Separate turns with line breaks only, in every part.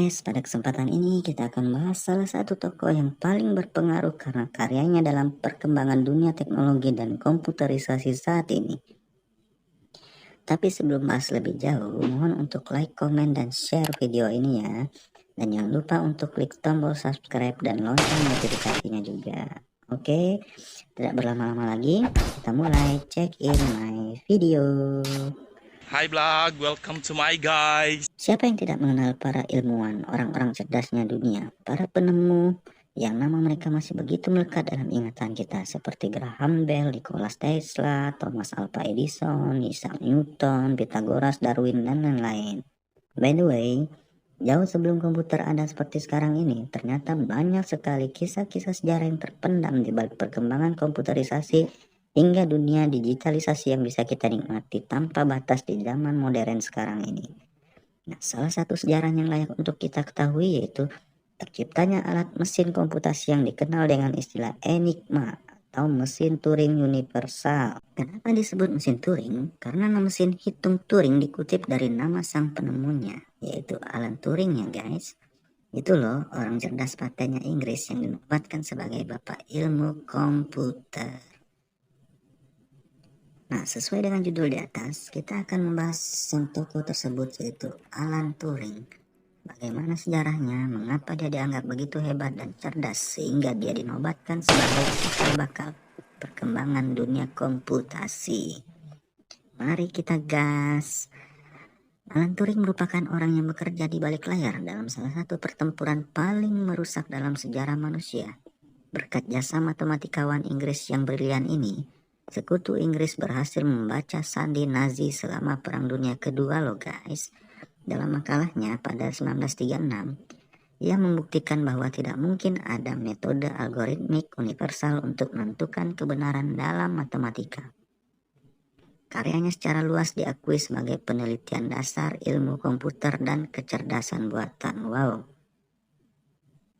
guys, pada kesempatan ini kita akan bahas salah satu tokoh yang paling berpengaruh karena karyanya dalam perkembangan dunia teknologi dan komputerisasi saat ini. Tapi sebelum bahas lebih jauh, mohon untuk like, komen, dan share video ini ya. Dan jangan lupa untuk klik tombol subscribe dan lonceng notifikasinya juga. Oke, tidak berlama-lama lagi, kita mulai check in my video.
Hi vlog, welcome to my guys.
Siapa yang tidak mengenal para ilmuwan, orang-orang cerdasnya dunia, para penemu yang nama mereka masih begitu melekat dalam ingatan kita seperti Graham Bell, Nikola Tesla, Thomas Alva Edison, Isaac Newton, Pythagoras, Darwin, dan lain-lain. By the way, jauh sebelum komputer ada seperti sekarang ini, ternyata banyak sekali kisah-kisah sejarah yang terpendam di balik perkembangan komputerisasi hingga dunia digitalisasi yang bisa kita nikmati tanpa batas di zaman modern sekarang ini. Nah, salah satu sejarah yang layak untuk kita ketahui yaitu terciptanya alat mesin komputasi yang dikenal dengan istilah Enigma atau mesin Turing universal. Kenapa disebut mesin Turing? Karena nama mesin hitung Turing dikutip dari nama sang penemunya, yaitu Alan Turing ya guys. Itu loh orang cerdas patennya Inggris yang dinobatkan sebagai bapak ilmu komputer. Nah, sesuai dengan judul di atas, kita akan membahas sang tokoh tersebut yaitu Alan Turing. Bagaimana sejarahnya, mengapa dia dianggap begitu hebat dan cerdas sehingga dia dinobatkan sebagai cikal bakal perkembangan dunia komputasi. Mari kita gas. Alan Turing merupakan orang yang bekerja di balik layar dalam salah satu pertempuran paling merusak dalam sejarah manusia. Berkat jasa matematikawan Inggris yang brilian ini, Sekutu Inggris berhasil membaca sandi Nazi selama Perang Dunia Kedua loh guys. Dalam makalahnya pada 1936, ia membuktikan bahwa tidak mungkin ada metode algoritmik universal untuk menentukan kebenaran dalam matematika. Karyanya secara luas diakui sebagai penelitian dasar ilmu komputer dan kecerdasan buatan. Wow.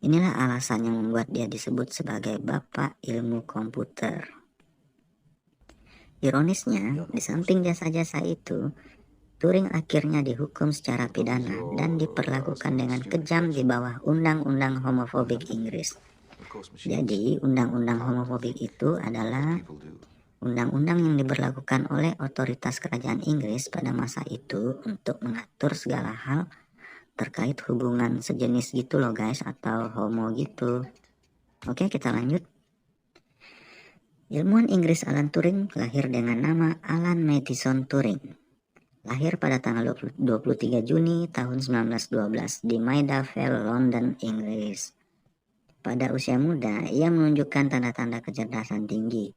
Inilah alasan yang membuat dia disebut sebagai bapak ilmu komputer. Ironisnya, di samping jasa-jasa itu, Turing akhirnya dihukum secara pidana dan diperlakukan dengan kejam di bawah undang-undang homofobik Inggris. Jadi, undang-undang homofobik itu adalah undang-undang yang diberlakukan oleh otoritas kerajaan Inggris pada masa itu untuk mengatur segala hal terkait hubungan sejenis gitu loh guys, atau homo gitu. Oke, kita lanjut. Ilmuwan Inggris Alan Turing lahir dengan nama Alan Matheson Turing. Lahir pada tanggal 23 Juni tahun 1912 di Maida Vale, London, Inggris. Pada usia muda, ia menunjukkan tanda-tanda kecerdasan tinggi.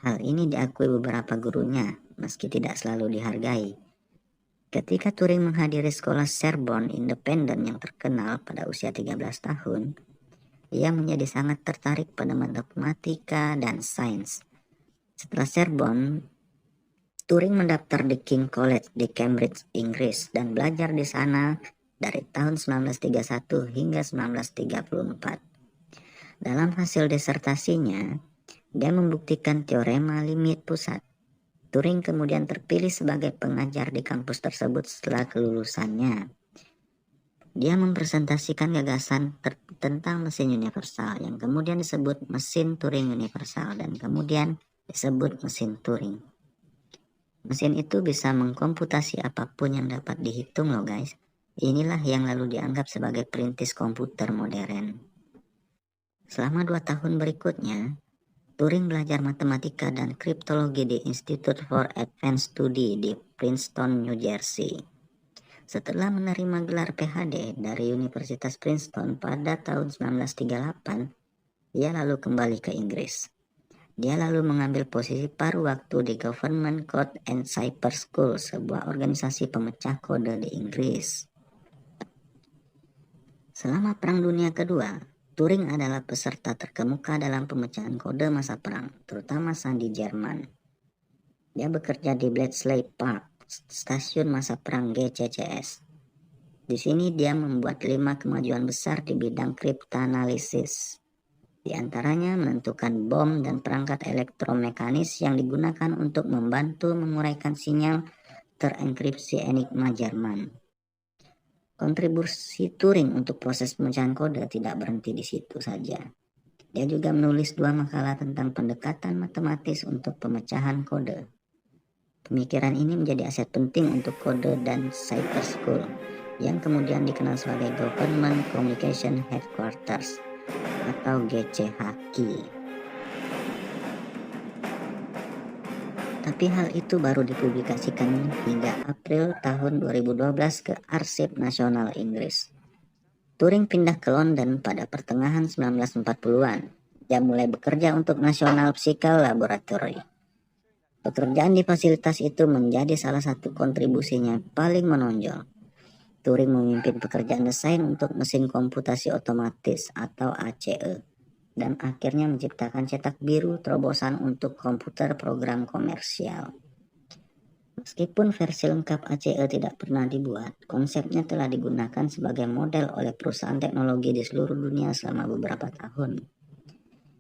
Hal ini diakui beberapa gurunya, meski tidak selalu dihargai. Ketika Turing menghadiri sekolah Sorbonne independen yang terkenal pada usia 13 tahun, ia menjadi sangat tertarik pada matematika dan sains. Setelah Sorbonne, Turing mendaftar di King College di Cambridge, Inggris dan belajar di sana dari tahun 1931 hingga 1934. Dalam hasil disertasinya, dia membuktikan teorema limit pusat. Turing kemudian terpilih sebagai pengajar di kampus tersebut setelah kelulusannya. Dia mempresentasikan gagasan tentang mesin universal yang kemudian disebut mesin Turing universal dan kemudian disebut mesin Turing. Mesin itu bisa mengkomputasi apapun yang dapat dihitung loh guys. Inilah yang lalu dianggap sebagai perintis komputer modern. Selama 2 tahun berikutnya, Turing belajar matematika dan kriptologi di Institute for Advanced Study di Princeton, New Jersey. Setelah menerima gelar PhD dari Universitas Princeton pada tahun 1938, ia lalu kembali ke Inggris. Dia lalu mengambil posisi paruh waktu di Government Code and Cipher School, sebuah organisasi pemecah kode di Inggris. Selama Perang Dunia Kedua, Turing adalah peserta terkemuka dalam pemecahan kode masa perang, terutama sandi Jerman. Dia bekerja di Bletchley Park, stasiun masa perang GCCS. Di sini dia membuat 5 kemajuan besar di bidang kriptanalisis. Di antaranya menentukan bom dan perangkat elektromekanis yang digunakan untuk membantu menguraikan sinyal terenkripsi Enigma Jerman. Kontribusi Turing untuk proses pemecahan kode tidak berhenti di situ saja. Dia juga menulis 2 makalah tentang pendekatan matematis untuk pemecahan kode. Pemikiran ini menjadi aset penting untuk kode dan Cyber School, yang kemudian dikenal sebagai Government Communication Headquarters atau GCHQ. Tapi hal itu baru dipublikasikan hingga April tahun 2012 ke Arsip Nasional Inggris. Turing pindah ke London pada pertengahan 1940-an. Dia mulai bekerja untuk National Psychical Laboratory. Pekerjaan di fasilitas itu menjadi salah satu kontribusinya paling menonjol. Turing memimpin pekerjaan desain untuk mesin komputasi otomatis atau ACE. Dan akhirnya menciptakan cetak biru terobosan untuk komputer program komersial. Meskipun versi lengkap ACE tidak pernah dibuat, konsepnya telah digunakan sebagai model oleh perusahaan teknologi di seluruh dunia selama beberapa tahun.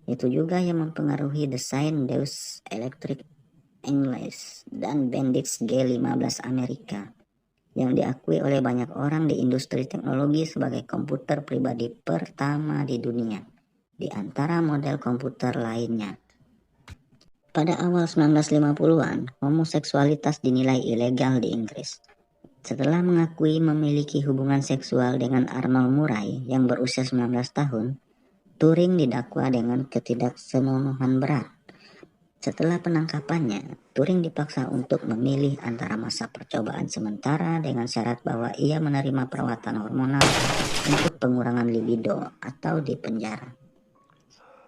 Itu juga yang mempengaruhi desain Deus Electric English dan Bendix G15 Amerika, yang diakui oleh banyak orang di industri teknologi sebagai komputer pribadi pertama di dunia, di antara model komputer lainnya. Pada awal 1950-an, homoseksualitas dinilai ilegal di Inggris. Setelah mengakui memiliki hubungan seksual dengan Arnold Murray yang berusia 19 tahun, Turing didakwa dengan ketidaksenonohan berat. Setelah penangkapannya, Turing dipaksa untuk memilih antara masa percobaan sementara dengan syarat bahwa ia menerima perawatan hormonal untuk pengurangan libido atau dipenjara.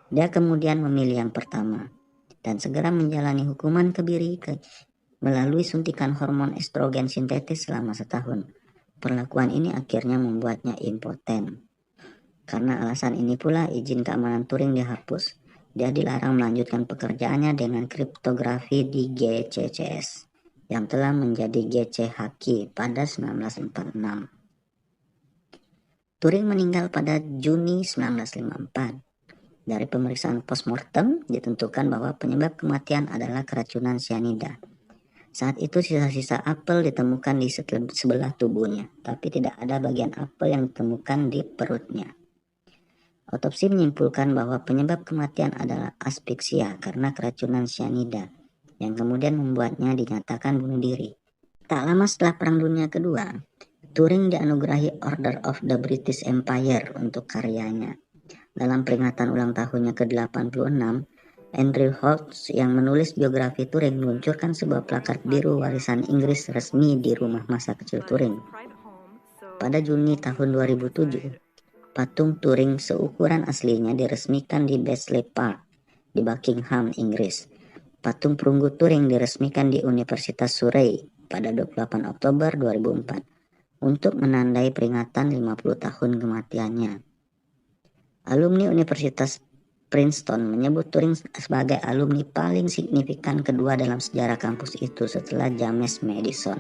Dia kemudian memilih yang pertama dan segera menjalani hukuman kebiri melalui suntikan hormon estrogen sintetis selama setahun. Perlakuan ini akhirnya membuatnya impoten. Karena alasan ini pula izin keamanan Turing dihapus. Dia dilarang melanjutkan pekerjaannya dengan kriptografi di GCCS yang telah menjadi GCHQ pada 1946. Turing meninggal pada Juni 1954. Dari pemeriksaan postmortem ditentukan bahwa penyebab kematian adalah keracunan cyanida. Saat itu sisa-sisa apel ditemukan di sebelah tubuhnya, tapi tidak ada bagian apel yang ditemukan di perutnya. Otopsi menyimpulkan bahwa penyebab kematian adalah aspeksia karena keracunan cyanida, yang kemudian membuatnya dinyatakan bunuh diri. Tak lama setelah Perang Dunia Kedua, Turing dianugerahi Order of the British Empire untuk karyanya. Dalam peringatan ulang tahunnya ke-86, Andrew Holtz yang menulis biografi Turing meluncurkan sebuah plakat biru warisan Inggris resmi di rumah masa kecil Turing. Pada Juni tahun 2007, patung Turing seukuran aslinya diresmikan di Bletchley Park di Buckingham, Inggris. Patung perunggu Turing diresmikan di Universitas Surrey pada 28 Oktober 2004 untuk menandai peringatan 50 tahun kematiannya. Alumni Universitas Princeton menyebut Turing sebagai alumni paling signifikan kedua dalam sejarah kampus itu setelah James Madison.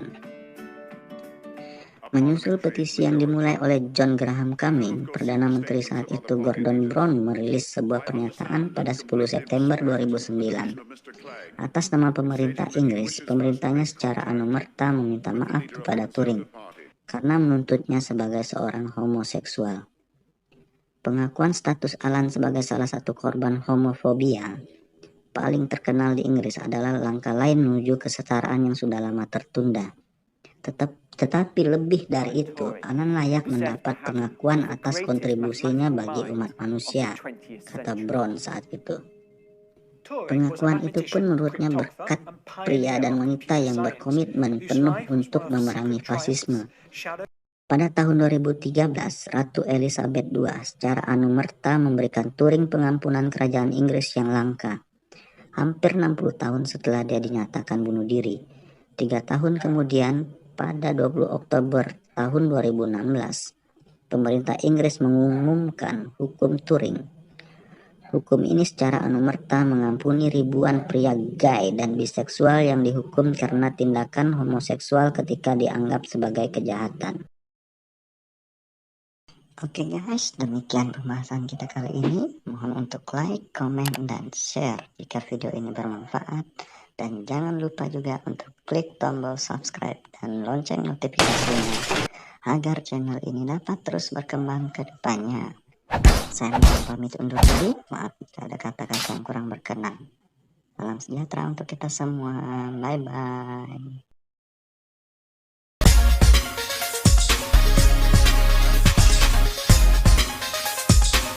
Menyusul petisi yang dimulai oleh John Graham Cumming, Perdana Menteri saat itu Gordon Brown merilis sebuah pernyataan pada 10 September 2009. Atas nama pemerintah Inggris, pemerintahnya secara anumerta meminta maaf kepada Turing karena menuntutnya sebagai seorang homoseksual. Pengakuan status Alan sebagai salah satu korban homofobia paling terkenal di Inggris adalah langkah lain menuju kesetaraan yang sudah lama tertunda. Tetapi lebih dari itu, Alan layak mendapat pengakuan atas kontribusinya bagi umat manusia, kata Brown saat itu. Pengakuan itu pun menurutnya berkat pria dan wanita yang berkomitmen penuh untuk memerangi fasisme. Pada tahun 2013, Ratu Elizabeth II secara anumerta memberikan Turing pengampunan kerajaan Inggris yang langka. Hampir 60 tahun setelah dia dinyatakan bunuh diri. 3 tahun kemudian, pada 20 Oktober tahun 2016, pemerintah Inggris mengumumkan hukum Turing. Hukum ini secara anumerta mengampuni ribuan pria gay dan biseksual yang dihukum karena tindakan homoseksual ketika dianggap sebagai kejahatan. Oke guys, demikian pembahasan kita kali ini. Mohon untuk like, komen, dan share jika video ini bermanfaat. Dan jangan lupa juga untuk klik tombol subscribe dan lonceng notifikasinya agar channel ini dapat terus berkembang ke depannya. Saya mohon pamit undur diri, maaf jika ada kata-kata yang kurang berkenan. Salam sejahtera untuk kita semua, bye-bye.